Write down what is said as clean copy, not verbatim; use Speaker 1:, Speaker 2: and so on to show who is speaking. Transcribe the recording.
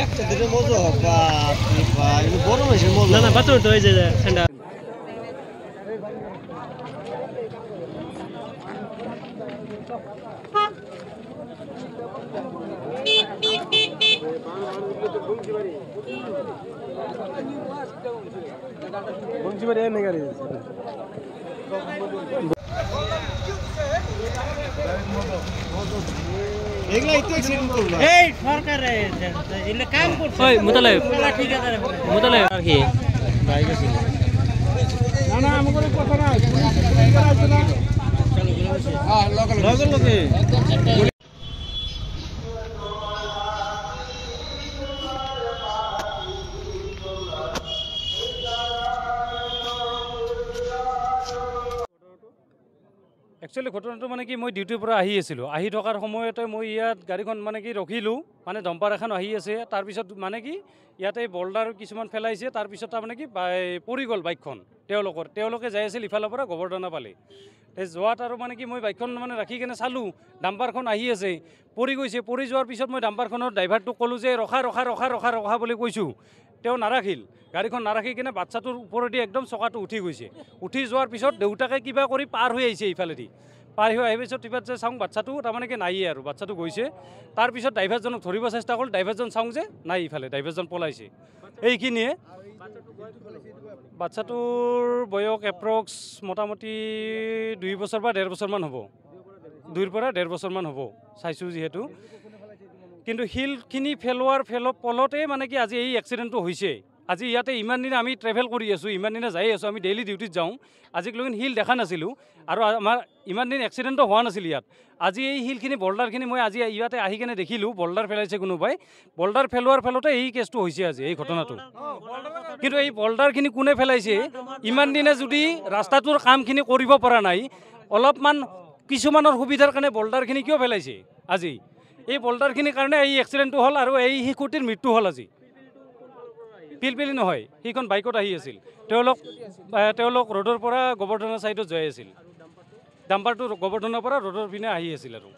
Speaker 1: একটা দুটো মজা বা বড় মাছের মজা
Speaker 2: না না বাছুর তো এই যে ঠান্ডা
Speaker 1: বংশীবাড়ি এনে গাড়ি এগুলা একটু অ্যাক্সিডেন্ট করবে
Speaker 2: এই সরকারে এলে কাম করছে ওই মুতালেব ঠিক আছে মুতালেব আর কি বাইক আছে
Speaker 1: না না আমাদের কথা না হ্যাঁ লগে লগে
Speaker 3: একচুৱেলি ঘটনাটো মানে কি মই ডিউটিৰ পৰা আহি আছিলোঁ আহি থকাৰ সময়তে মই ইয়াত গাড়ীখন মানে কি ৰখিলোঁ মানে ডম্পাৰ এখন আহি আছে তাৰপিছত মানে কি ইয়াতে বল্ডাৰ কিছুমান পেলাইছে তাৰপিছত তাৰমানে কি পৰি গ'ল বাইকখন তেওঁলোকে যাই আছিল ইফালৰ পৰা গোবৰ্ধনা পালে যোৱাত আৰু মানে কি মই বাইকখন মানে ৰাখি কিনে চালোঁ ডাম্পাৰখন আহি আছে পৰি গৈছে পৰি যোৱাৰ পিছত মই ডাম্পাৰখনৰ ড্ৰাইভাৰটোক ক'লোঁ যে ৰখা ৰখা ৰখা ৰখা ৰখা বুলি কৈছোঁ তেওঁ নাৰাখিল গাড়ীখন নাৰাখি কিনে বাচ্চাটোৰ ওপৰেদি একদম চকাটো উঠি গৈছে উঠি যোৱাৰ পিছত দেউতাকে কিবা কৰি পাৰ হৈ আহিছে ইফালেদি পাৰ হৈ আহি পিছত টিপাত যে চাওঁ বাচ্চাটো তাৰমানে কি নাইয়ে আৰু বাচ্চাটো গৈছে তাৰপিছত ড্ৰাইভাৰজনক ধৰিব চেষ্টা কৰিল ড্ৰাইভাৰজন চাওঁ যে নাই ইফালে ড্ৰাইভাৰজন পলাইছে এইখিনিয়ে বাচ্চাটোৰ বয়স এপ্ৰক্স মোটামুটি 2 বছৰ বা 1.5 বছৰমান হ'ব 2ৰ পৰা 1.5 বছৰমান হ'ব চাইছোঁ যিহেতু কিন্তু শিলখিনি পেলোৱাৰ ফলতে মানে কি আজি এই এক্সিডেণ্টটো হৈছে আজি ইয়াতে ইমান দিনে আমি ট্ৰেভেল কৰি আছোঁ ইমান দিনে যাই আছোঁ আমি ডেইলি ডিউটিত যাওঁ আজিলৈকে শিল দেখা নাছিলোঁ আৰু আমাৰ ইমান দিন এক্সিডেণ্টটো হোৱা নাছিল ইয়াত আজি এই শিলখিনি বল্ডাৰখিনি মই আজি ইয়াতে আহি কিনে দেখিলোঁ বল্ডাৰ পেলাইছে কোনোবাই বল্ডাৰ পেলোৱাৰ ফলতে এই কেছটো হৈছে আজি এই ঘটনাটো কিন্তু এই বল্ডাৰখিনি কোনে পেলাইছে ইমান দিনে যদি ৰাস্তাটোৰ কামখিনি কৰিব পৰা নাই অলপমান কিছুমানৰ সুবিধাৰ কাৰণে বল্ডাৰখিনি কিয় পেলাইছে আজি এই বল্ডাৰখিনিৰ কাৰণে এই এক্সিডেণ্টটো হ'ল আৰু এই শিশুটিৰ মৃত্যু হ'ল আজি পিলপিলি নহয় সেইখন বাইকত আহি আছিল তেওঁলোক ৰোডৰ পৰা গোবৰ্ধনা ছাইডত যাই আছিল ডাম্পাৰটো গোবৰ্ধনাৰ পৰা ৰোডৰ পিনে আহি আছিল আৰু